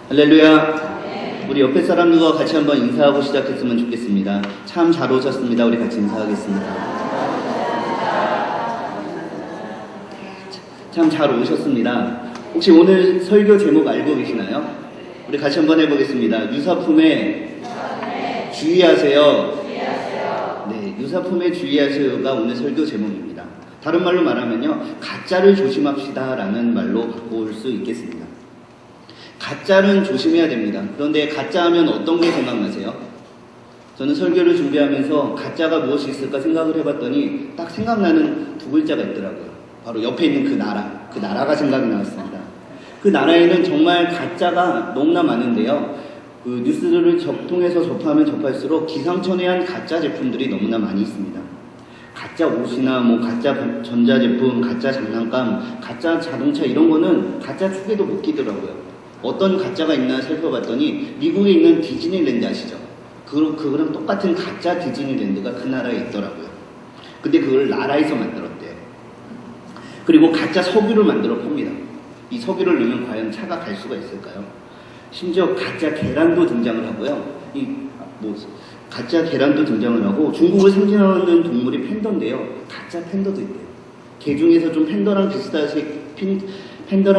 할렐루야. 우리 옆에 사람들과 같이 한번 인사하고 시작했으면 좋겠습니다. 참 잘 오셨습니다. 우리 같이 인사하겠습니다. 참 잘 오셨습니다. 혹시 오늘 설교 제목 알고 계시나요? 우리 같이 한번 해보겠습니다. 유사품에 주의하세요. 네, 유사품에 주의하세요가 오늘 설교 제목입니다. 다른 말로 말하면요, 가짜를 조심합시다 라는 말로 바꿀 수 있겠습니다. 가짜는 조심해야 됩니다. 그런데 가짜 하면 어떤 게 생각나세요? 저는 설교를 준비하면서 가짜가 무엇이 있을까 생각을 해봤더니 딱 생각나는 두 글자가 있더라고요. 바로 옆에 있는 그 나라가 생각이 나왔습니다. 그 나라에는 정말 가짜가 너무나 많은데요. 그 뉴스를 통해서 접하면 접할수록 기상천외한 가짜 제품들이 너무나 많이 있습니다. 가짜 옷이나 가짜 전자제품, 가짜 장난감, 가짜 자동차 이런 거는 가짜 축에도 못 끼더라고요. 어떤 가짜가 있나 살펴봤더니 미국에 있는 디즈니랜드 아시죠? 그거랑 똑같은 가짜 디즈니랜드가 그 나라에 있더라고요. 근데 그걸 나라에서 만들었대요. 그리고 가짜 석유를 만들어 팝니다. 이 석유를 넣으면 과연 차가 갈 수가 있을까요? 심지어 가짜 계란도 등장을 하고요. 가짜 계란도 등장을 하고, 중국을 상징하는 동물이 팬더인데요. 가짜 팬더도 있대요. 개 중에서 좀 팬더랑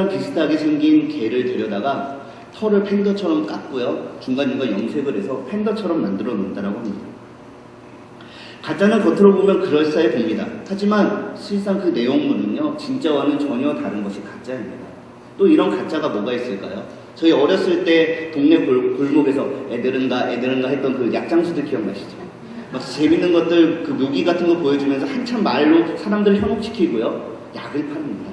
비슷하게 생긴 개를 데려다가 털을 팬더처럼 깎고요. 중간중간 염색을 해서 팬더처럼 만들어 놓는다고 합니다. 가짜는 겉으로 보면 그럴싸해 보입니다. 하지만 실상 그 내용물은요, 진짜와는 전혀 다른 것이 가짜입니다. 또 이런 가짜가 뭐가 있을까요? 저희 어렸을 때 동네 골목에서 애들은가 했던 그 약장수들 기억나시죠? 막 재밌는 것들, 그 묘기 같은 거 보여주면서 한참 말로 사람들을 현혹시키고요. 약을 파는구나.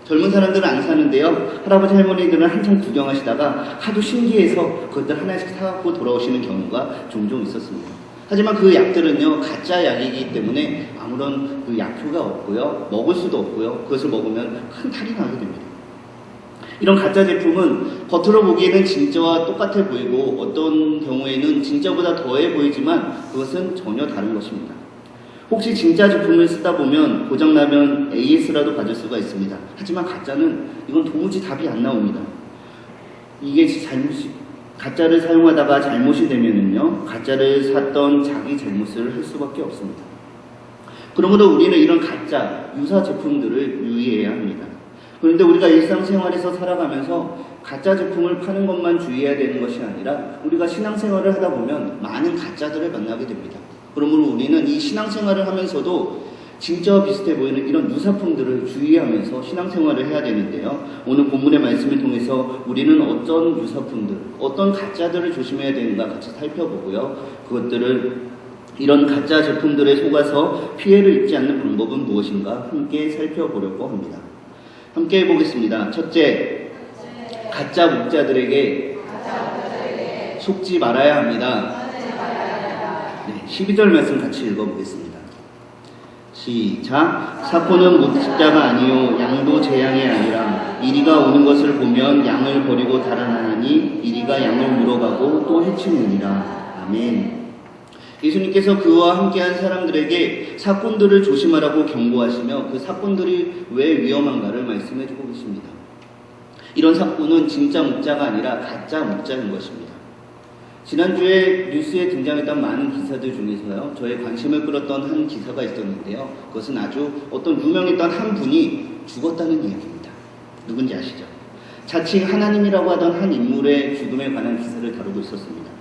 젊은 사람들은 안 사는데요. 할아버지 할머니들은 한참 구경하시다가 하도 신기해서 그것들 하나씩 사갖고 돌아오시는 경우가 종종 있었습니다. 하지만 그 약들은요, 가짜 약이기 때문에 아무런 그 약효가 없고요. 먹을 수도 없고요. 그것을 먹으면 큰 탈이 나게 됩니다. 이런 가짜 제품은 겉으로 보기에는 진짜와 똑같아 보이고 어떤 경우에는 진짜보다 더해 보이지만 그것은 전혀 다른 것입니다. 혹시 진짜 제품을 쓰다 보면 고장나면 AS라도 받을 수가 있습니다. 하지만 가짜는 이건 도무지 답이 안 나옵니다. 이게 가짜를 사용하다가 잘못이 되면은요, 가짜를 샀던 자기 잘못을 할 수밖에 없습니다. 그러므로 우리는 이런 가짜, 유사 제품들을 유의해야 합니다. 그런데 우리가 일상생활에서 살아가면서 가짜 제품을 파는 것만 주의해야 되는 것이 아니라 우리가 신앙생활을 하다 보면 많은 가짜들을 만나게 됩니다. 그러므로 우리는 이 신앙생활을 하면서도 진짜와 비슷해 보이는 이런 유사품들을 주의하면서 신앙생활을 해야 되는데요. 오늘 본문의 말씀을 통해서 우리는 어떤 유사품들, 어떤 가짜들을 조심해야 되는가 같이 살펴보고요. 이런 가짜 제품들에 속아서 피해를 입지 않는 방법은 무엇인가 함께 살펴보려고 합니다. 함께 해보겠습니다. 첫째, 가짜 목자들에게 속지 말아야 합니다. 12절 말씀 같이 읽어보겠습니다. 시작. 사포는 목자가 아니요 양도 제 양이 아니라 이리가 오는 것을 보면 양을 버리고 달아나니 이리가 양을 물어가고 또 해치느니라. 아멘. 예수님께서 그와 함께한 사람들에게 사건들을 조심하라고 경고하시며 그 사건들이 왜 위험한가를 말씀해주고 계십니다. 이런 사건은 진짜 목자가 아니라 가짜 목자인 것입니다. 지난주에 뉴스에 등장했던 많은 기사들 중에서요, 저의 관심을 끌었던 한 기사가 있었는데요. 그것은 아주 어떤 유명했던 한 분이 죽었다는 이야기입니다. 누군지 아시죠? 자칭 하나님이라고 하던 한 인물의 죽음에 관한 기사를 다루고 있었습니다.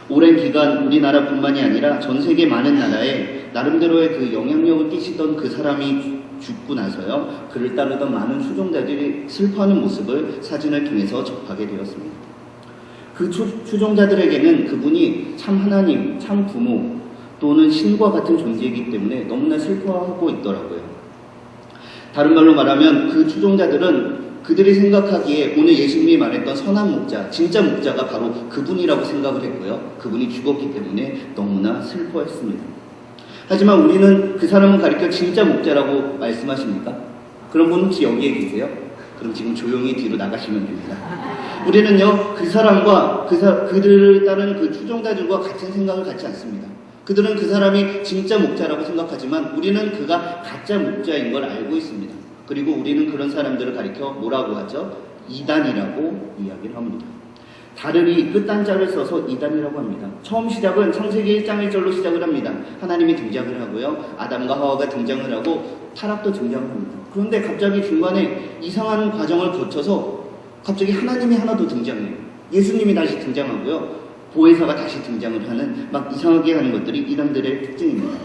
오랜 기간 우리나라뿐만이 아니라 전 세계 많은 나라에 나름대로의 그 영향력을 끼치던 그 사람이 죽고 나서요, 그를 따르던 많은 추종자들이 슬퍼하는 모습을 사진을 통해서 접하게 되었습니다. 그 추종자들에게는 그분이 참 하나님, 참 부모 또는 신과 같은 존재이기 때문에 너무나 슬퍼하고 있더라고요. 다른 말로 말하면 그 추종자들은 그들이 생각하기에 오늘 예수님이 말했던 선한 목자, 진짜 목자가 바로 그분이라고 생각을 했고요. 그분이 죽었기 때문에 너무나 슬퍼했습니다. 하지만 우리는 그 사람을 가리켜 진짜 목자라고 말씀하십니까? 그런 분 혹시 여기에 계세요? 그럼 지금 조용히 뒤로 나가시면 됩니다. 우리는요, 그 사람과 그들을 따르는 그 추종자들과 같은 생각을 갖지 않습니다. 그들은 그 사람이 진짜 목자라고 생각하지만 우리는 그가 가짜 목자인 걸 알고 있습니다. 그리고 우리는 그런 사람들을 가리켜 뭐라고 하죠? 이단이라고 이야기를 합니다. 다르리 끝단자를 써서 이단이라고 합니다. 처음 시작은 창세기 1장 1절로 시작을 합니다. 하나님이 등장을 하고요. 아담과 하와가 등장을 하고 타락도 등장을 합니다. 그런데 갑자기 중간에 이상한 과정을 거쳐서 갑자기 하나님이 하나 더 등장해요. 예수님이 다시 등장하고요. 보혜사가 다시 등장을 하는 막 이상하게 하는 것들이 이단들의 특징입니다.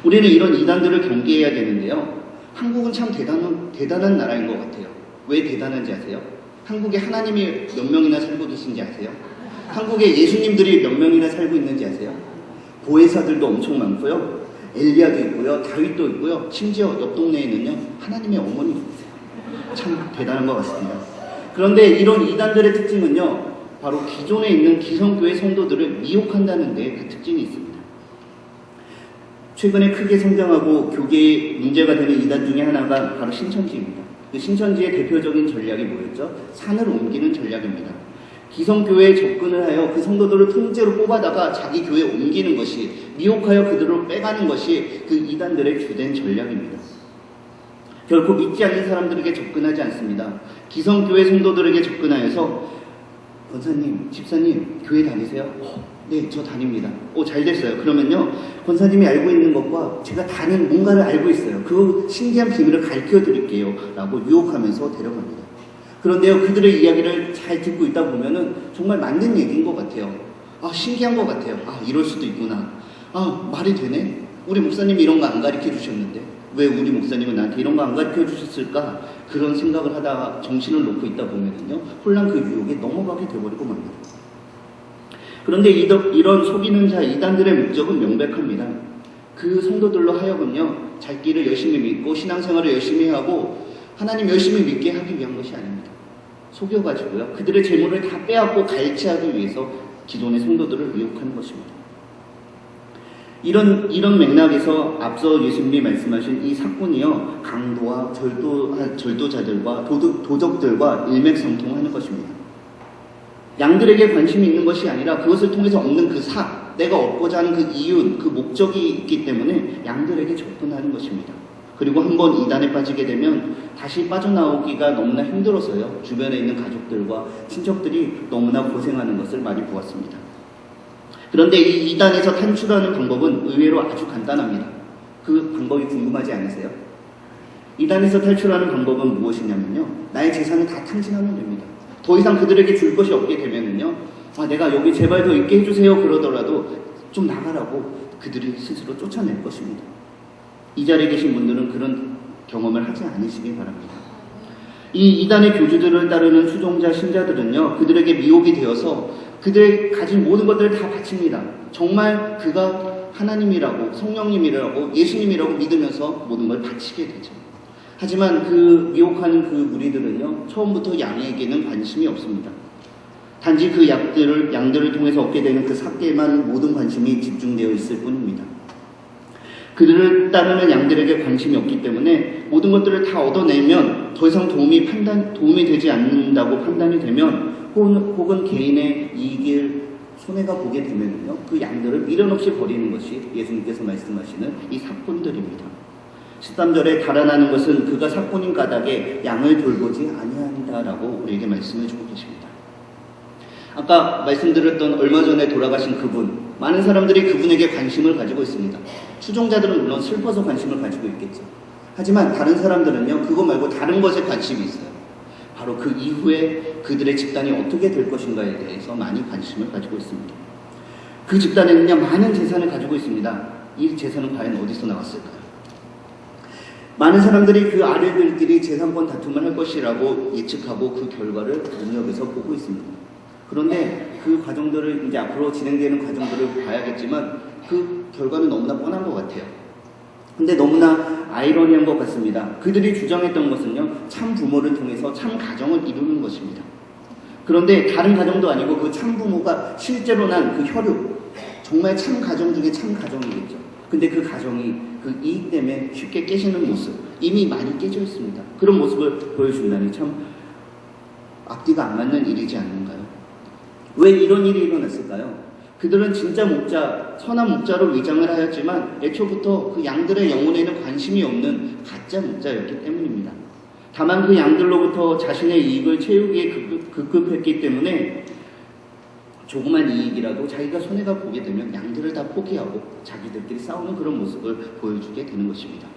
우리는 이런 이단들을 경계해야 되는데요. 한국은 참 대단한 나라인 것 같아요. 왜 대단한지 아세요? 한국에 하나님이 몇 명이나 살고 계신지 아세요? 한국에 예수님들이 몇 명이나 살고 있는지 아세요? 보혜사들도 엄청 많고요. 엘리야도 있고요. 다윗도 있고요. 심지어 옆 동네에는요. 하나님의 어머니도 있어요. 참 대단한 것 같습니다. 그런데 이런 이단들의 특징은요. 바로 기존에 있는 기성교회 성도들을 미혹한다는 데 그 특징이 있습니다. 최근에 크게 성장하고 교계에 문제가 되는 이단 중에 하나가 바로 신천지입니다. 그 신천지의 대표적인 전략이 뭐였죠? 산을 옮기는 전략입니다. 기성교회에 접근을 하여 그 성도들을 통째로 뽑아다가 자기 교회에 옮기는 것이, 미혹하여 그들을 빼가는 것이 그 이단들의 주된 전략입니다. 결코 믿지 않는 사람들에게 접근하지 않습니다. 기성교회 성도들에게 접근하여서 권사님, 집사님, 교회 다니세요? 네, 저 다닙니다. 잘 됐어요. 그러면요, 권사님이 알고 있는 것과 제가 다른 뭔가를 알고 있어요. 그 신기한 비밀을 가르쳐 드릴게요. 라고 유혹하면서 데려갑니다. 그런데요, 그들의 이야기를 잘 듣고 있다 보면은 정말 맞는 얘기인 것 같아요. 신기한 것 같아요. 이럴 수도 있구나. 말이 되네? 우리 목사님이 이런 거 안 가르쳐 주셨는데 왜 우리 목사님은 나한테 이런 거 안 가르쳐 주셨을까? 그런 생각을 하다가 정신을 놓고 있다 보면은요, 혼란 그 유혹에 넘어가게 되어버리고 맙니다. 그런데 이런 속이는 자 이단들의 목적은 명백합니다. 그 성도들로 하여금요, 잘 길을 열심히 믿고 신앙생활을 열심히 하고 하나님 열심히 믿게 하기 위한 것이 아닙니다. 속여가지고요, 그들의 재물을 다 빼앗고 갈취하기 위해서 기존의 성도들을 미혹하는 것입니다. 이런 맥락에서 앞서 예수님이 말씀하신 이 사건이요, 강도와 절도자들과 도적들과 일맥상통하는 것입니다. 양들에게 관심이 있는 것이 아니라 그것을 통해서 얻는 그 내가 얻고자 하는 그 이윤, 그 목적이 있기 때문에 양들에게 접근하는 것입니다. 그리고 한번 이단에 빠지게 되면 다시 빠져나오기가 너무나 힘들어서요, 주변에 있는 가족들과 친척들이 너무나 고생하는 것을 많이 보았습니다. 그런데 이 이단에서 탈출하는 방법은 의외로 아주 간단합니다. 그 방법이 궁금하지 않으세요? 이단에서 탈출하는 방법은 무엇이냐면요, 나의 재산을 다 탕진하면 됩니다. 더 이상 그들에게 줄 것이 없게 되면은요, 내가 여기 제발 더 있게 해주세요 그러더라도 좀 나가라고 그들이 스스로 쫓아낼 것입니다. 이 자리에 계신 분들은 그런 경험을 하지 않으시기 바랍니다. 이 이단의 교주들을 따르는 추종자 신자들은요, 그들에게 미혹이 되어서 그들의 가진 모든 것들을 다 바칩니다. 정말 그가 하나님이라고, 성령님이라고, 예수님이라고 믿으면서 모든 걸 바치게 되죠. 하지만 그 미혹하는 그 무리들은요, 처음부터 양에게는 관심이 없습니다. 단지 그 양들을 통해서 얻게 되는 그 삭개에만 모든 관심이 집중되어 있을 뿐입니다. 그들을 따르는 양들에게 관심이 없기 때문에 모든 것들을 다 얻어내면 더 이상 도움이 되지 않는다고 판단이 되면, 혹은 개인의 이익을 손해가 보게 되면요, 그 양들을 미련 없이 버리는 것이 예수님께서 말씀하시는 이 사건들입니다. 13절에 달아나는 것은 그가 사건인 까닭에 양을 돌보지 아니한다라고 우리에게 말씀해 주고 계십니다. 아까 말씀드렸던 얼마 전에 돌아가신 그분, 많은 사람들이 그분에게 관심을 가지고 있습니다. 추종자들은 물론 슬퍼서 관심을 가지고 있겠죠. 하지만 다른 사람들은요, 그거 말고 다른 것에 관심이 있어요. 바로 그 이후에 그들의 집단이 어떻게 될 것인가에 대해서 많이 관심을 가지고 있습니다. 그 집단에는요, 많은 재산을 가지고 있습니다. 이 재산은 과연 어디서 나왔을까요? 많은 사람들이 그 아들들끼리 재산권 다툼을 할 것이라고 예측하고 그 결과를 눈여겨서 보고 있습니다. 그런데 그 과정들을, 이제 앞으로 진행되는 과정들을 봐야겠지만 그 결과는 너무나 뻔한 것 같아요. 근데 너무나 아이러니한 것 같습니다. 그들이 주장했던 것은요, 참 부모를 통해서 참 가정을 이루는 것입니다. 그런데 다른 가정도 아니고 그 참 부모가 실제로 난 그 혈육, 정말 참 가정 중에 참 가정이겠죠. 근데 그 가정이 그 이익 때문에 쉽게 깨지는 모습, 이미 많이 깨져 있습니다. 그런 모습을 보여준다니 참 앞뒤가 안 맞는 일이지 않는가요? 왜 이런 일이 일어났을까요? 그들은 진짜 목자, 선한 목자로 위장을 하였지만 애초부터 그 양들의 영혼에는 관심이 없는 가짜 목자였기 때문입니다. 다만 그 양들로부터 자신의 이익을 채우기에 급급했기 때문에 조그만 이익이라도 자기가 손해가 보게 되면 양들을 다 포기하고 자기들끼리 싸우는 그런 모습을 보여주게 되는 것입니다.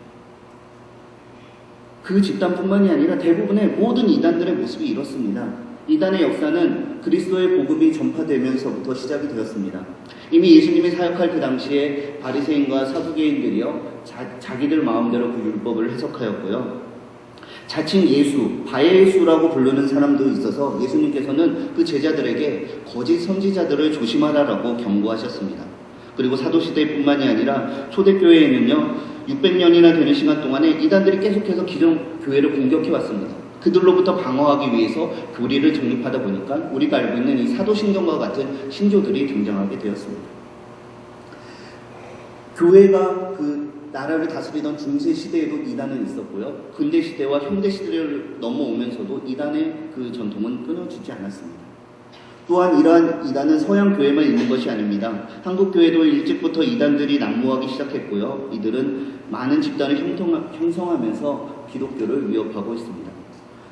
그 집단뿐만이 아니라 대부분의 모든 이단들의 모습이 이렇습니다. 이단의 역사는 그리스도의 복음이 전파되면서부터 시작이 되었습니다. 이미 예수님이 사역할 그 당시에 바리새인과 사두개인들이요 자기들 마음대로 그 율법을 해석하였고요. 자칭 예수, 바예수라고 부르는 사람도 있어서 예수님께서는 그 제자들에게 거짓 선지자들을 조심하라라고 경고하셨습니다. 그리고 사도시대뿐만이 아니라 초대교회에는요 600년이나 되는 시간 동안에 이단들이 계속해서 기존 교회를 공격해 왔습니다. 그들로부터 방어하기 위해서 교리를 정립하다 보니까 우리가 알고 있는 이 사도신경과 같은 신조들이 등장하게 되었습니다. 교회가 그 나라를 다스리던 중세 시대에도 이단은 있었고요. 근대 시대와 현대 시대를 넘어오면서도 이단의 그 전통은 끊어지지 않았습니다. 또한 이러한 이단은 서양 교회만 있는 것이 아닙니다. 한국 교회도 일찍부터 이단들이 난무하기 시작했고요. 이들은 많은 집단을 형성하면서 기독교를 위협하고 있습니다.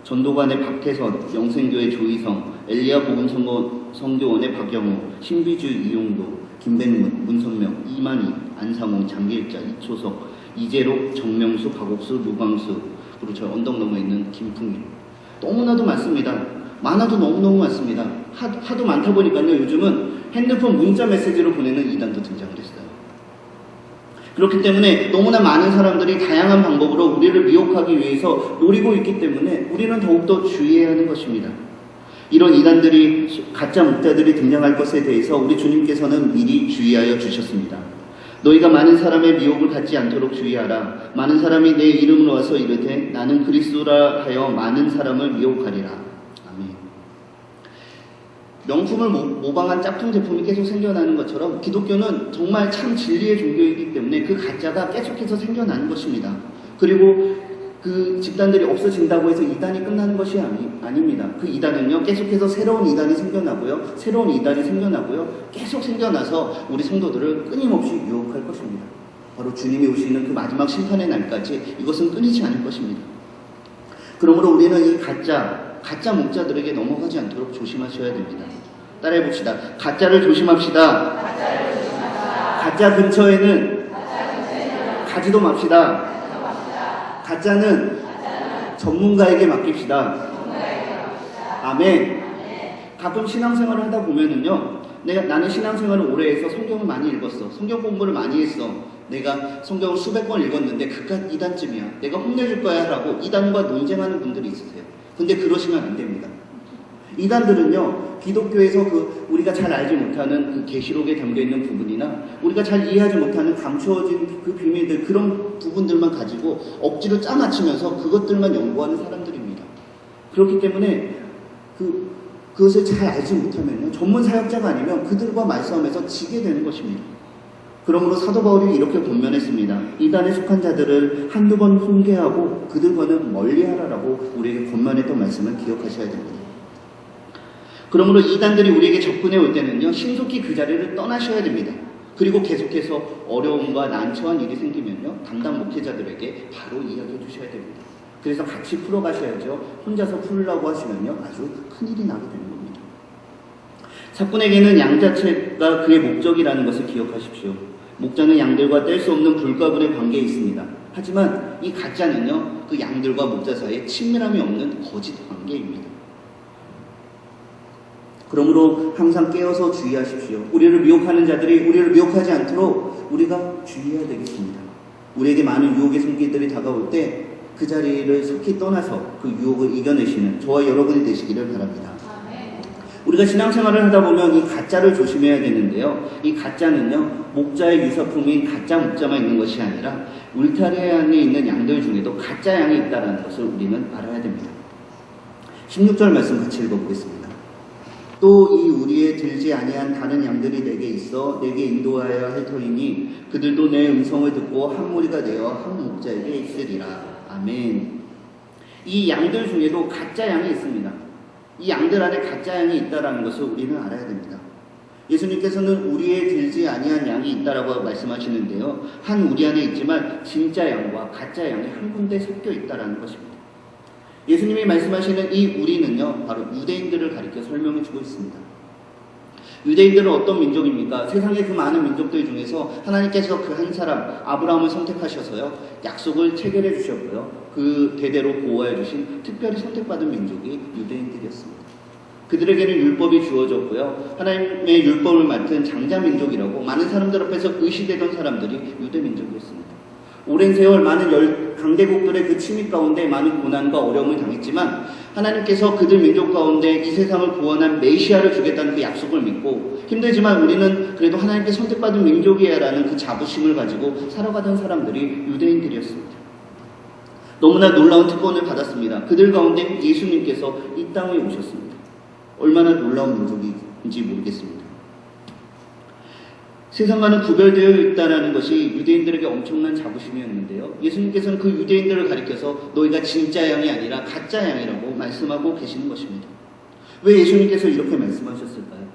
전도관의 박태선, 영생교회 조희성, 엘리야 복음성교원의 박영호, 신비주 이용도, 김백문, 문선명, 이만희, 안상홍, 장길자, 이초석, 이재록, 정명수, 박옥수, 류광수, 그리고 저 언덕 넘어 있는 김풍일. 너무나도 많습니다. 많아도 너무너무 많습니다. 하도 많다 보니까요. 요즘은 핸드폰 문자 메시지로 보내는 이단도 등장을 했어요. 그렇기 때문에 너무나 많은 사람들이 다양한 방법으로 우리를 미혹하기 위해서 노리고 있기 때문에 우리는 더욱더 주의해야 하는 것입니다. 이런 이단들이 가짜 목자들이 등장할 것에 대해서 우리 주님께서는 미리 주의하여 주셨습니다. 너희가 많은 사람의 미혹을 갖지 않도록 주의하라. 많은 사람이 내 이름으로 와서 이르되 나는 그리스도라 하여 많은 사람을 미혹하리라. 아멘. 명품을 모방한 짝퉁 제품이 계속 생겨나는 것처럼 기독교는 정말 참 진리의 종교이기 때문에 그 가짜가 계속해서 생겨나는 것입니다. 그리고 그 집단들이 없어진다고 해서 이단이 끝나는 것이 아닙니다. 그 이단은요 계속해서 새로운 이단이 생겨나고요, 새로운 이단이 생겨나고요, 계속 생겨나서 우리 성도들을 끊임없이 유혹할 것입니다. 바로 주님이 오시는 그 마지막 심판의 날까지 이것은 끊이지 않을 것입니다. 그러므로 우리는 이 가짜 목자들에게 넘어가지 않도록 조심하셔야 됩니다. 따라해 봅시다. 가짜를 조심합시다. 가짜 근처에는 가지도 맙시다. 가짜는 전문가에게 맡깁시다. 아멘. 가끔 신앙생활을 하다 보면은요, 나는 신앙생활을 오래 해서 성경을 많이 읽었어. 성경 공부를 많이 했어. 내가 성경을 수백 번 읽었는데 그깟 이단쯤이야. 내가 혼내줄 거야 라고 이단과 논쟁하는 분들이 있으세요. 근데 그러시면 안 됩니다. 이단들은요, 기독교에서 우리가 잘 알지 못하는 그 계시록에 담겨있는 부분이나 우리가 잘 이해하지 못하는 감추어진 그 비밀들, 그런 부분들만 가지고 억지로 짜맞추면서 그것들만 연구하는 사람들입니다. 그렇기 때문에 그것을 잘 알지 못하면요, 전문 사역자가 아니면 그들과 말싸움에서 지게 되는 것입니다. 그러므로 사도 바울이 이렇게 권면했습니다. 이단에 속한 자들을 한두 번 훈계하고 그들과는 멀리하라라고 우리에게 권면했던 말씀을 기억하셔야 됩니다. 그러므로 이단들이 우리에게 접근해 올 때는요, 신속히 그 자리를 떠나셔야 됩니다. 그리고 계속해서 어려움과 난처한 일이 생기면요, 담당 목회자들에게 바로 이야기해 주셔야 됩니다. 그래서 같이 풀어가셔야죠. 혼자서 풀으려고 하시면요, 아주 큰일이 나게 되는 겁니다. 사꾼에게는 양 자체가 그의 목적이라는 것을 기억하십시오. 목자는 양들과 뗄 수 없는 불가분의 관계에 있습니다. 하지만 이 가짜는요, 그 양들과 목자 사이에 친밀함이 없는 거짓 관계입니다. 그러므로 항상 깨어서 주의하십시오. 우리를 미혹하는 자들이 우리를 미혹하지 않도록 우리가 주의해야 되겠습니다. 우리에게 많은 유혹의 손길들이 다가올 때 그 자리를 속히 떠나서 그 유혹을 이겨내시는 저와 여러분이 되시기를 바랍니다. 우리가 신앙생활을 하다 보면 이 가짜를 조심해야 되는데요. 이 가짜는요, 목자의 유사품인 가짜 목자만 있는 것이 아니라 울타리 안에 있는 양들 중에도 가짜 양이 있다는 것을 우리는 알아야 됩니다. 16절 말씀 같이 읽어보겠습니다. 또 이 우리에 들지 아니한 다른 양들이 내게 있어 내게 인도하여야 할 터이니 그들도 내 음성을 듣고 한 무리가 되어 한 목자에게 있으리라. 아멘. 이 양들 중에도 가짜 양이 있습니다. 이 양들 안에 가짜 양이 있다는 것을 우리는 알아야 됩니다. 예수님께서는 우리에 들지 아니한 양이 있다라고 말씀하시는데요, 한 우리 안에 있지만 진짜 양과 가짜 양이 한 군데 섞여 있다는 것입니다. 예수님이 말씀하시는 이 우리는요, 바로 유대인들을 가리켜 설명해 주고 있습니다. 유대인들은 어떤 민족입니까? 세상의 그 많은 민족들 중에서 하나님께서 그 한 사람 아브라함을 선택하셔서요, 약속을 체결해 주셨고요, 그 대대로 보호해 주신 특별히 선택받은 민족이 유대인들이었습니다. 그들에게는 율법이 주어졌고요, 하나님의 율법을 맡은 장자민족이라고 많은 사람들 앞에서 의시되던 사람들이 유대민족이었습니다. 오랜 세월 많은 강대국들의 그 침입 가운데 많은 고난과 어려움을 당했지만 하나님께서 그들 민족 가운데 이 세상을 구원한 메시아를 주겠다는 그 약속을 믿고, 힘들지만 우리는 그래도 하나님께 선택받은 민족이야 라는 그 자부심을 가지고 살아가던 사람들이 유대인들이었습니다. 너무나 놀라운 특권을 받았습니다. 그들 가운데 예수님께서 이 땅에 오셨습니다. 얼마나 놀라운 민족인지 모르겠습니다. 세상과는 구별되어 있다는 것이 유대인들에게 엄청난 자부심이었는데요. 예수님께서는 그 유대인들을 가리켜서 너희가 진짜 양이 아니라 가짜 양이라고 말씀하고 계시는 것입니다. 왜 예수님께서 이렇게 말씀하셨을까요?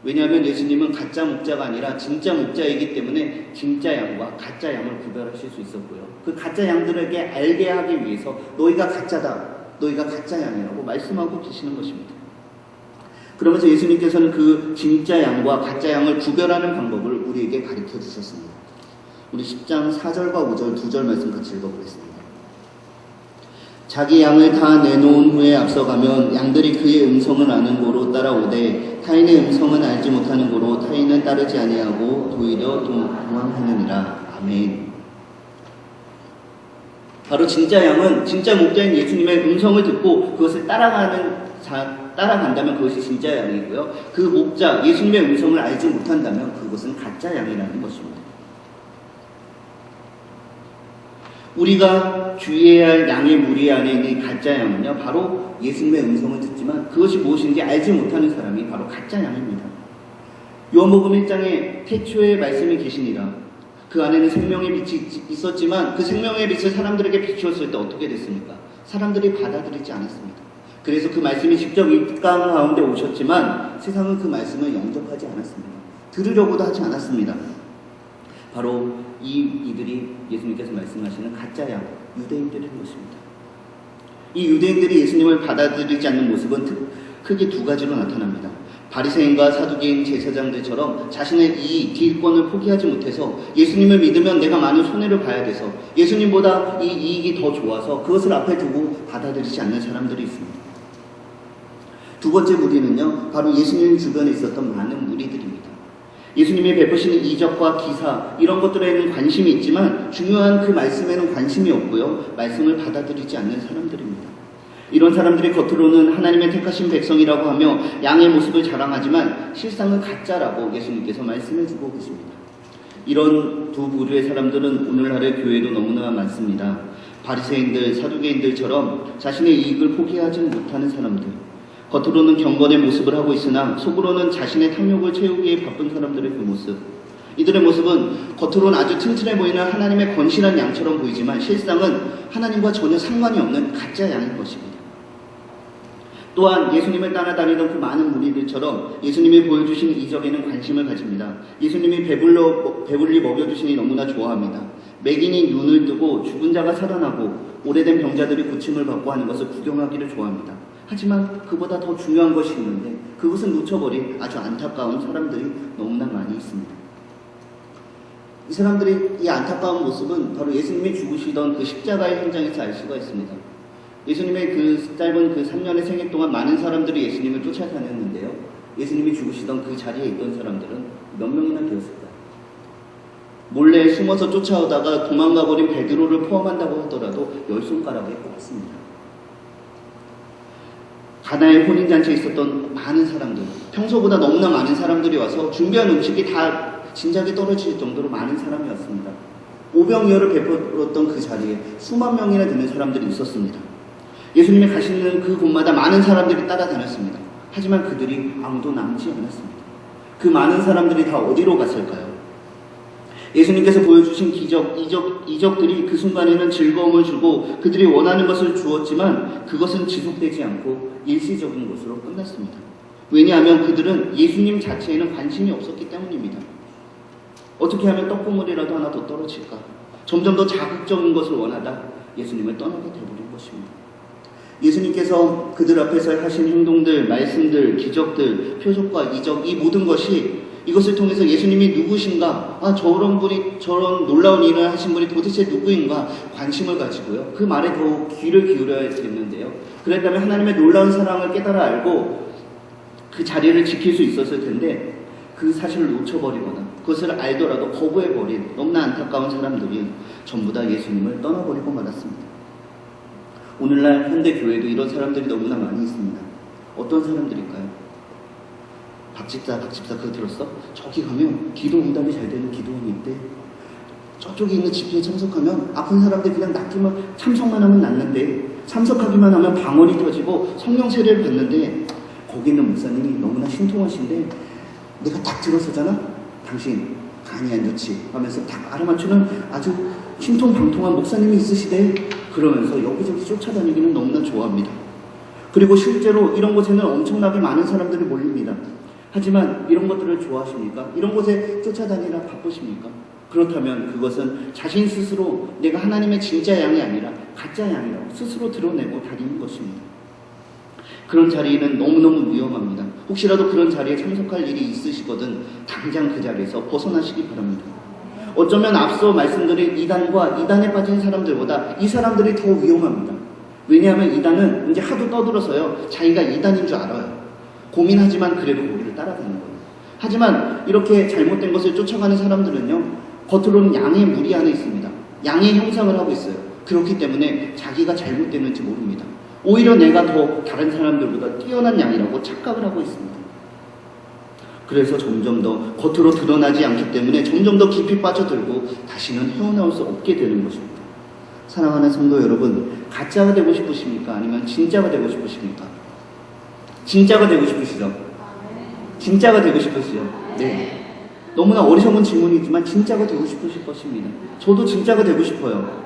왜냐하면 예수님은 가짜 목자가 아니라 진짜 목자이기 때문에 진짜 양과 가짜 양을 구별하실 수 있었고요. 그 가짜 양들에게 알게 하기 위해서 너희가 가짜다, 너희가 가짜 양이라고 말씀하고 계시는 것입니다. 그러면서 예수님께서는 그 진짜 양과 가짜 양을 구별하는 방법을 우리에게 가르쳐 주셨습니다. 우리 10장 4절과 5절 2절 말씀 같이 읽어보겠습니다. 자기 양을 다 내놓은 후에 앞서가면 양들이 그의 음성을 아는 고로 따라오되 타인의 음성은 알지 못하는 고로 타인은 따르지 아니하고 오히려 도망하느니라. 아멘. 바로 진짜 양은 진짜 목자인 예수님의 음성을 듣고 그것을 따라간다면 그것이 진짜 양이고요. 그 목자 예수님의 음성을 알지 못한다면 그것은 가짜 양이라는 것입니다. 우리가 주의해야 할 양의 무리 안에 있는 가짜 양은요, 바로 예수님의 음성을 듣지만 그것이 무엇인지 알지 못하는 사람이 바로 가짜 양입니다. 요한복음 1장에 태초에 말씀이 계시니라. 그 안에는 생명의 빛이 있었지만 그 생명의 빛을 사람들에게 비추었을 때 어떻게 됐습니까? 사람들이 받아들이지 않았습니다. 그래서 그 말씀이 직접 이 땅 가운데 오셨지만 세상은 그 말씀을 영접하지 않았습니다. 들으려고도 하지 않았습니다. 바로 이들이 예수님께서 말씀하시는 가짜 양, 유대인들인 것입니다. 이 유대인들이 예수님을 받아들이지 않는 모습은 크게 두 가지로 나타납니다. 바리새인과 사두개인 제사장들처럼 자신의 기득권을 포기하지 못해서 예수님을 믿으면 내가 많은 손해를 봐야 돼서 예수님보다 이 이익이 더 좋아서 그것을 앞에 두고 받아들이지 않는 사람들이 있습니다. 두 번째 무리는요, 바로 예수님 주변에 있었던 많은 무리들입니다. 예수님이 베푸시는 이적과 기사 이런 것들에는 관심이 있지만 중요한 그 말씀에는 관심이 없고요, 말씀을 받아들이지 않는 사람들입니다. 이런 사람들이 겉으로는 하나님의 택하신 백성이라고 하며 양의 모습을 자랑하지만 실상은 가짜라고 예수님께서 말씀해주고 계십니다. 이런 두 부류의 사람들은 오늘날의 교회도 너무나 많습니다. 바리새인들, 사두개인들처럼 자신의 이익을 포기하지 못하는 사람들, 겉으로는 경건의 모습을 하고 있으나 속으로는 자신의 탐욕을 채우기에 바쁜 사람들의 그 모습, 이들의 모습은 겉으로는 아주 튼튼해 보이는 하나님의 건실한 양처럼 보이지만 실상은 하나님과 전혀 상관이 없는 가짜 양인 것입니다. 또한 예수님을 따라다니던 그 많은 무리들처럼 예수님이 보여주신 이적에는 관심을 가집니다. 예수님이 배불리 먹여주시니 너무나 좋아합니다. 맥인이 눈을 뜨고 죽은 자가 살아나고 오래된 병자들이 고침을 받고 하는 것을 구경하기를 좋아합니다. 하지만 그보다 더 중요한 것이 있는데 그것은 놓쳐버린 아주 안타까운 사람들이 너무나 많이 있습니다. 이 사람들의 이 안타까운 모습은 바로 예수님이 죽으시던 그 십자가의 현장에서 알 수가 있습니다. 예수님의 그 짧은 그 3년의 생애 동안 많은 사람들이 예수님을 쫓아다녔는데요, 예수님이 죽으시던 그 자리에 있던 사람들은 몇 명이나 되었을까요? 몰래 숨어서 쫓아오다가 도망가버린 베드로를 포함한다고 하더라도 10손가락에 꼽았습니다. 가나의 혼인잔치에 있었던 많은 사람들, 평소보다 너무나 많은 사람들이 와서 준비한 음식이 다 진작에 떨어질 정도로 많은 사람이 왔습니다. 오병이어를 베풀었던 그 자리에 수만 명이나 되는 사람들이 있었습니다. 예수님이 가시는 그 곳마다 많은 사람들이 따라다녔습니다. 하지만 그들이 아무도 남지 않았습니다. 그 많은 사람들이 다 어디로 갔을까요? 예수님께서 보여주신 이적들이 그 순간에는 즐거움을 주고 그들이 원하는 것을 주었지만 그것은 지속되지 않고 일시적인 것으로 끝났습니다. 왜냐하면 그들은 예수님 자체에는 관심이 없었기 때문입니다. 어떻게 하면 떡고물이라도 하나 더 떨어질까? 점점 더 자극적인 것을 원하다 예수님을 떠나게 되어버린 것입니다. 예수님께서 그들 앞에서 하신 행동들, 말씀들, 기적들, 표적과 이적, 이 모든 것이 이것을 통해서 예수님이 누구신가, 저런 분이, 저런 놀라운 일을 하신 분이 도대체 누구인가 관심을 가지고요. 그 말에 더 귀를 기울여야겠는데요. 그랬다면 하나님의 놀라운 사랑을 깨달아 알고 그 자리를 지킬 수 있었을 텐데 그 사실을 놓쳐버리거나 그것을 알더라도 거부해버린 너무나 안타까운 사람들이 전부 다 예수님을 떠나버리고 말았습니다. 오늘날 현대교회도 이런 사람들이 너무나 많이 있습니다. 어떤 사람들일까요? 박집사 그거 들었어? 저기 가면 기도 응답이 잘 되는 기도원이 있대. 저쪽에 있는 집회에 참석하면 아픈 사람들 그냥 낫기만 참석만 하면 낫는데 참석하기만 하면 방언이 터지고 성령 세례를 받는데 거기 있는 목사님이 너무나 신통하신데 내가 딱 들어서잖아? 당신 간이 안 좋지 하면서 딱 알아맞추는 아주 신통방통한 목사님이 있으시대. 그러면서 여기저기 쫓아다니기는 너무나 좋아합니다. 그리고 실제로 이런 곳에는 엄청나게 많은 사람들이 몰립니다. 하지만 이런 것들을 좋아하십니까? 이런 곳에 쫓아다니라 바쁘십니까? 그렇다면 그것은 자신 스스로 내가 하나님의 진짜 양이 아니라 가짜 양이라고 스스로 드러내고 다니는 것입니다. 그런 자리는 너무너무 위험합니다. 혹시라도 그런 자리에 참석할 일이 있으시거든 당장 그 자리에서 벗어나시기 바랍니다. 어쩌면 앞서 말씀드린 이단과 이단에 빠진 사람들보다 이 사람들이 더 위험합니다. 왜냐하면 이단은 이제 하도 떠들어서요 자기가 이단인 줄 알아요. 고민하지만 그래도 우리를 따라가는 거예요. 하지만 이렇게 잘못된 것을 쫓아가는 사람들은요 겉으로는 양의 무리 안에 있습니다. 양의 형상을 하고 있어요. 그렇기 때문에 자기가 잘못됐는지 모릅니다. 오히려 내가 더 다른 사람들보다 뛰어난 양이라고 착각을 하고 있습니다. 그래서 점점 더 겉으로 드러나지 않기 때문에 점점 더 깊이 빠져들고 다시는 헤어나올 수 없게 되는 것입니다. 사랑하는 성도 여러분, 가짜가 되고 싶으십니까? 아니면 진짜가 되고 싶으십니까? 진짜가 되고 싶으시죠? 진짜가 되고 싶으시죠? 네. 너무나 어리석은 질문이지만 진짜가 되고 싶으실 것입니다. 저도 진짜가 되고 싶어요.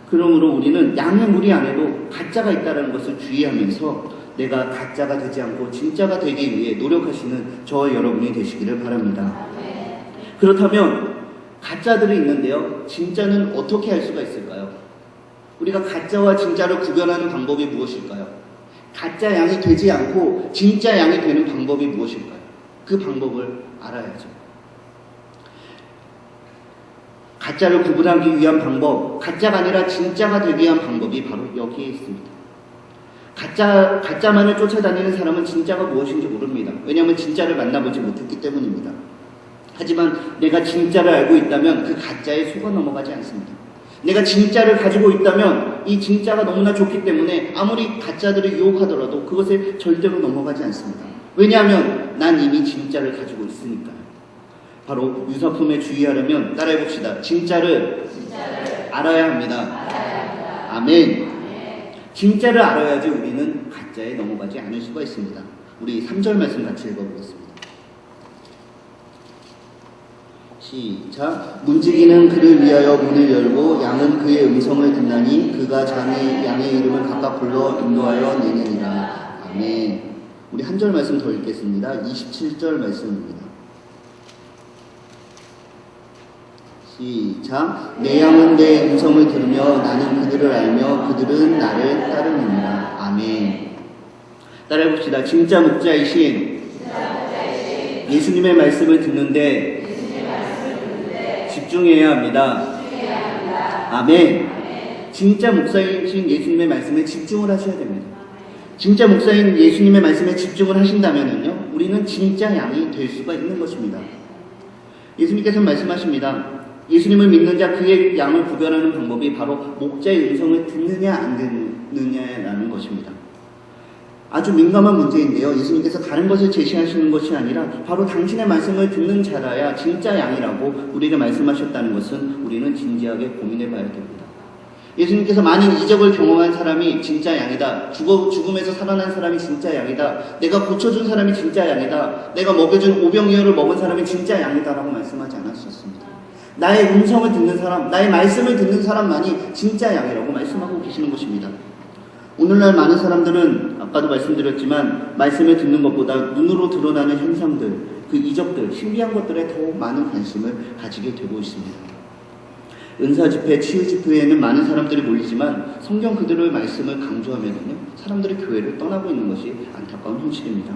그러므로 우리는 양의 무리 안에도 가짜가 있다는 것을 주의하면서 내가 가짜가 되지 않고 진짜가 되기 위해 노력하시는 저와 여러분이 되시기를 바랍니다. 그렇다면 가짜들이 있는데요. 진짜는 어떻게 할 수가 있을까요? 우리가 가짜와 진짜를 구별하는 방법이 무엇일까요? 가짜 양이 되지 않고 진짜 양이 되는 방법이 무엇일까요? 그 방법을 알아야죠. 가짜를 구분하기 위한 방법, 가짜가 아니라 진짜가 되기 위한 방법이 바로 여기에 있습니다. 가짜만을 쫓아다니는 사람은 진짜가 무엇인지 모릅니다. 왜냐하면 진짜를 만나보지 못했기 때문입니다. 하지만 내가 진짜를 알고 있다면 그 가짜에 속아 넘어가지 않습니다. 내가 진짜를 가지고 있다면 이 진짜가 너무나 좋기 때문에 아무리 가짜들이 유혹하더라도 그것에 절대로 넘어가지 않습니다. 왜냐하면 난 이미 진짜를 가지고 있으니까요. 바로 유사품에 주의하려면 따라해봅시다. 진짜를 알아야 합니다. 아멘. 진짜를 알아야지 우리는 가짜에 넘어가지 않을 수가 있습니다. 우리 3절 말씀 같이 읽어보겠습니다. 시작. 문지기는 그를 위하여 문을 열고 양은 그의 음성을 듣나니 그가 양의 이름을 각각 불러 인도하여 내느니라. 아멘. 우리 한 절 말씀 더 읽겠습니다. 27절 말씀입니다. 시작. 내 양은 내 음성을 들으며 나는 그들을 알며 그들은 나를 따르느니라. 아멘. 따라해봅시다. 진짜 목자이신 예수님의 말씀을 듣는데 집중해야 합니다. 아멘. 진짜 목사이신 예수님의 말씀에 집중을 하셔야 됩니다. 진짜 목사인 예수님의 말씀에 집중을 하신다면요, 우리는 진짜 양이 될 수가 있는 것입니다. 예수님께서 말씀하십니다. 예수님을 믿는 자 그의 양을 구별하는 방법이 바로 목자의 음성을 듣느냐 안 듣느냐라는 것입니다. 아주 민감한 문제인데요. 예수님께서 다른 것을 제시하시는 것이 아니라 바로 당신의 말씀을 듣는 자라야 진짜 양이라고 우리에게 말씀하셨다는 것은 우리는 진지하게 고민해 봐야 됩니다. 예수님께서 많은 이적을 경험한 사람이 진짜 양이다. 죽음에서 살아난 사람이 진짜 양이다. 내가 고쳐준 사람이 진짜 양이다. 내가 먹여준 오병이어를 먹은 사람이 진짜 양이다라고 말씀하지 않으셨습니다. 나의 음성을 듣는 사람, 나의 말씀을 듣는 사람만이 진짜 양이라고 말씀하고 계시는 것입니다. 오늘날 많은 사람들은 아까도 말씀드렸지만 말씀을 듣는 것보다 눈으로 드러나는 현상들, 그 이적들, 신비한 것들에 더 많은 관심을 가지게 되고 있습니다. 은사 집회, 치유 집회에는 많은 사람들이 몰리지만 성경 그대로의 말씀을 강조하면은요, 사람들이 교회를 떠나고 있는 것이 안타까운 현실입니다.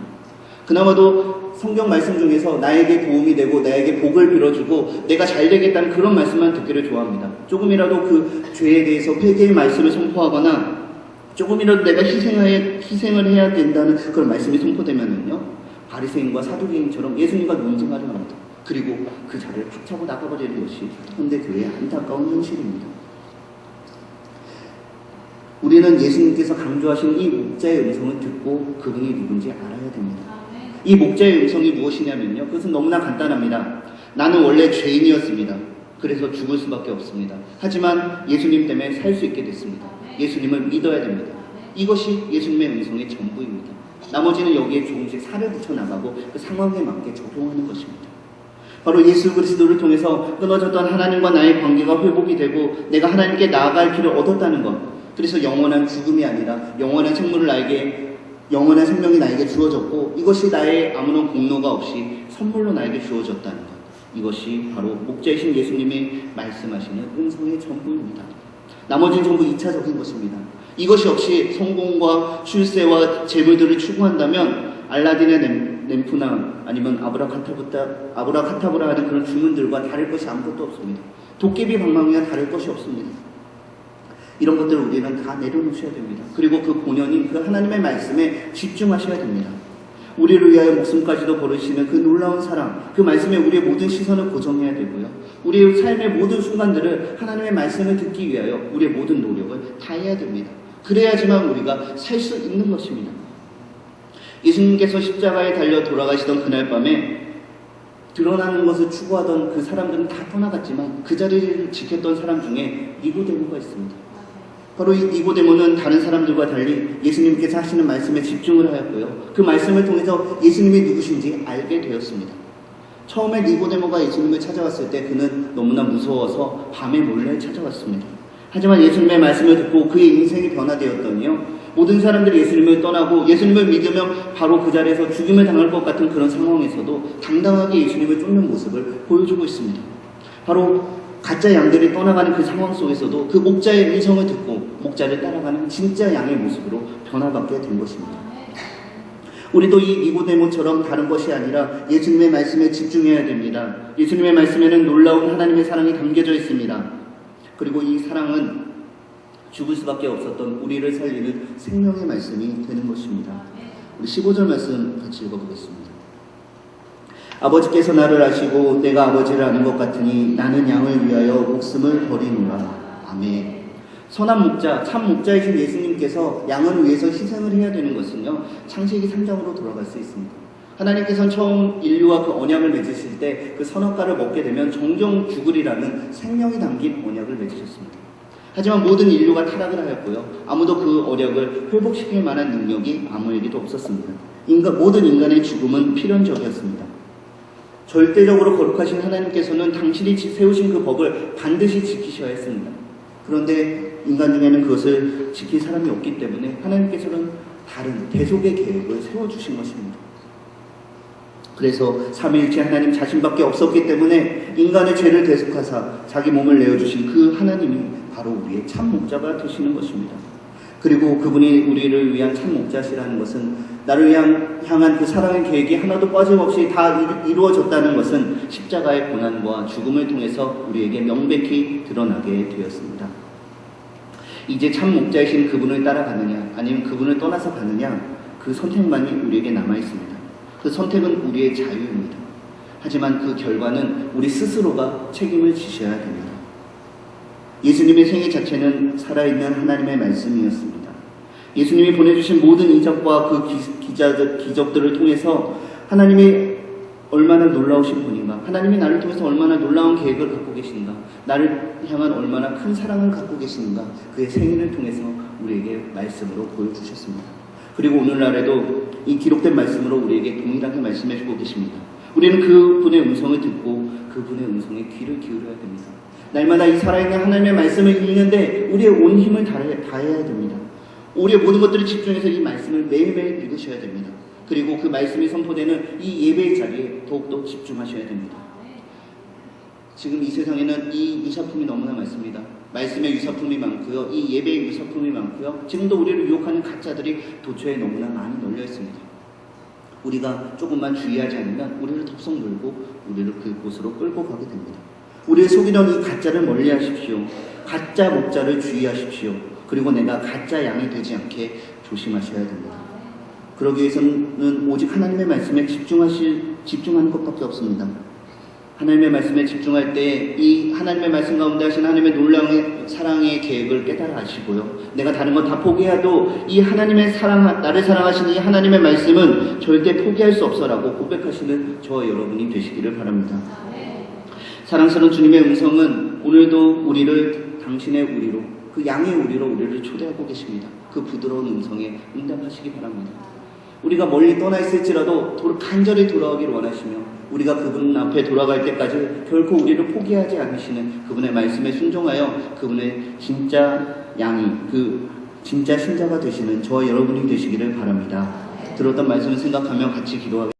그나마도 성경 말씀 중에서 나에게 도움이 되고 나에게 복을 빌어주고 내가 잘 되겠다는 그런 말씀만 듣기를 좋아합니다. 조금이라도 그 죄에 대해서 회개의 말씀을 선포하거나 조금이라도 내가 희생을 해야 된다는 그런 말씀이 선포되면은요, 바리새인과 사두개인처럼 예수님과 논쟁하려 합니다. 그리고 그 자리를 팍 차고 나가버리는 것이 현대 교회의 안타까운 현실입니다. 우리는 예수님께서 강조하신 이 목자의 음성을 듣고 그분이 누군지 알아야 됩니다. 이 목자의 음성이 무엇이냐면요, 그것은 너무나 간단합니다. 나는 원래 죄인이었습니다. 그래서 죽을 수밖에 없습니다. 하지만 예수님 때문에 살 수 있게 됐습니다. 예수님을 믿어야 됩니다. 이것이 예수님의 음성의 전부입니다. 나머지는 여기에 조금씩 살을 붙여나가고 그 상황에 맞게 적용하는 것입니다. 바로 예수 그리스도를 통해서 끊어졌던 하나님과 나의 관계가 회복이 되고 내가 하나님께 나아갈 길을 얻었다는 것, 그래서 영원한 죽음이 아니라 영원한 생명이 나에게 주어졌고 이것이 나의 아무런 공로가 없이 선물로 나에게 주어졌다는 것, 이것이 바로 목자이신 예수님이 말씀하시는 음성의 전부입니다. 나머지는 전부 2차적인 것입니다. 이것이 없이 성공과 출세와 재물들을 추구한다면 알라딘의 램프나 아니면 아브라카타브라 하는 그런 주문들과 다를 것이 아무것도 없습니다. 도깨비 방망이와 다를 것이 없습니다. 이런 것들을 우리는 다 내려놓으셔야 됩니다. 그리고 그 본연인 그 하나님의 말씀에 집중하셔야 됩니다. 우리를 위하여 목숨까지도 버리시는 그 놀라운 사랑, 그 말씀에 우리의 모든 시선을 고정해야 되고요. 우리의 삶의 모든 순간들을 하나님의 말씀을 듣기 위하여 우리의 모든 노력을 다해야 됩니다. 그래야지만 우리가 살 수 있는 것입니다. 예수님께서 십자가에 달려 돌아가시던 그날 밤에 드러나는 것을 추구하던 그 사람들은 다 떠나갔지만 그 자리를 지켰던 사람 중에 니고데모가 있습니다. 바로 이 니고데모는 다른 사람들과 달리 예수님께서 하시는 말씀에 집중을 하였고요. 그 말씀을 통해서 예수님이 누구신지 알게 되었습니다. 처음에 니고데모가 예수님을 찾아왔을 때 그는 너무나 무서워서 밤에 몰래 찾아왔습니다. 하지만 예수님의 말씀을 듣고 그의 인생이 변화되었더니요, 모든 사람들이 예수님을 떠나고 예수님을 믿으면 바로 그 자리에서 죽임을 당할 것 같은 그런 상황에서도 당당하게 예수님을 쫓는 모습을 보여주고 있습니다. 바로 가짜 양들이 떠나가는 그 상황 속에서도 그 목자의 음성을 듣고 목자를 따라가는 진짜 양의 모습으로 변화받게 된 것입니다. 우리도 이 니고데모처럼 다른 것이 아니라 예수님의 말씀에 집중해야 됩니다. 예수님의 말씀에는 놀라운 하나님의 사랑이 담겨져 있습니다. 그리고 이 사랑은 죽을 수밖에 없었던 우리를 살리는 생명의 말씀이 되는 것입니다. 우리 15절 말씀 같이 읽어보겠습니다. 아버지께서 나를 아시고 내가 아버지를 아는 것 같으니 나는 양을 위하여 목숨을 버리노라. 아멘. 선한 목자, 참 목자이신 예수님께서 양을 위해서 희생을 해야 되는 것은요, 창세기 3장으로 돌아갈 수 있습니다. 하나님께서는 처음 인류와 그 언약을 맺으실 때 그 선악과를 먹게 되면 정령 죽으리라는 생명이 담긴 언약을 맺으셨습니다. 하지만 모든 인류가 타락을 하였고요, 아무도 그 언약을 회복시킬 만한 능력이 아무에게도 없었습니다. 모든 인간의 죽음은 필연적이었습니다. 절대적으로 거룩하신 하나님께서는 당신이 세우신 그 법을 반드시 지키셔야 했습니다. 그런데 인간 중에는 그것을 지킬 사람이 없기 때문에 하나님께서는 다른 대속의 계획을 세워주신 것입니다. 그래서 삼위일체 하나님 자신밖에 없었기 때문에 인간의 죄를 대속하사 자기 몸을 내어주신 그 하나님이 바로 우리의 참 목자가 되시는 것입니다. 그리고 그분이 우리를 위한 참 목자시라는 것은, 나를 향한 그 사랑의 계획이 하나도 빠짐없이 다 이루어졌다는 것은 십자가의 고난과 죽음을 통해서 우리에게 명백히 드러나게 되었습니다. 이제 참 목자이신 그분을 따라가느냐 아니면 그분을 떠나서 가느냐, 그 선택만이 우리에게 남아있습니다. 그 선택은 우리의 자유입니다. 하지만 그 결과는 우리 스스로가 책임을 지셔야 됩니다. 예수님의 생애 자체는 살아있는 하나님의 말씀이었습니다. 예수님이 보내주신 모든 이적과 그 기적들을 통해서 하나님이 얼마나 놀라우신 분인가, 하나님이 나를 통해서 얼마나 놀라운 계획을 갖고 계신가, 나를 향한 얼마나 큰 사랑을 갖고 계시는가, 그의 생애를 통해서 우리에게 말씀으로 보여주셨습니다. 그리고 오늘날에도 이 기록된 말씀으로 우리에게 동일하게 말씀해주고 계십니다. 우리는 그분의 음성을 듣고 그분의 음성에 귀를 기울여야 됩니다. 날마다 이 살아있는 하나님의 말씀을 읽는데 우리의 온 힘을 다해야 됩니다. 우리의 모든 것들을 집중해서 이 말씀을 매일매일 읽으셔야 됩니다. 그리고 그 말씀이 선포되는 이 예배의 자리에 더욱더 집중하셔야 됩니다. 지금 이 세상에는 이 유사품이 너무나 많습니다. 말씀의 유사품이 많고요. 이 예배의 유사품이 많고요. 지금도 우리를 유혹하는 가짜들이 도처에 너무나 많이 널려 있습니다. 우리가 조금만 주의하지 않으면 우리를 덥석 물고 우리를 그곳으로 끌고 가게 됩니다. 우리를 속이던 이 가짜를 멀리 하십시오. 가짜 목자를 주의하십시오. 그리고 내가 가짜 양이 되지 않게 조심하셔야 됩니다. 그러기 위해서는 오직 하나님의 말씀에 집중하는 것밖에 없습니다. 하나님의 말씀에 집중할 때 이 하나님의 말씀 가운데 하신 하나님의 놀라운 사랑의 계획을 깨달아 아시고요. 내가 다른 건 다 포기해도 이 하나님의 나를 사랑하시는 이 하나님의 말씀은 절대 포기할 수 없어라고 고백하시는 저와 여러분이 되시기를 바랍니다. 사랑스러운 주님의 음성은 오늘도 우리를 당신의 우리로, 그 양의 우리로 우리를 초대하고 계십니다. 그 부드러운 음성에 응답하시기 바랍니다. 우리가 멀리 떠나 있을지라도 간절히 돌아오길 원하시며 우리가 그분 앞에 돌아갈 때까지 결코 우리를 포기하지 않으시는 그분의 말씀에 순종하여 그분의 진짜 양이, 그 진짜 신자가 되시는 저와 여러분이 되시기를 바랍니다. 들었던 말씀을 생각하며 같이 기도하겠습니다.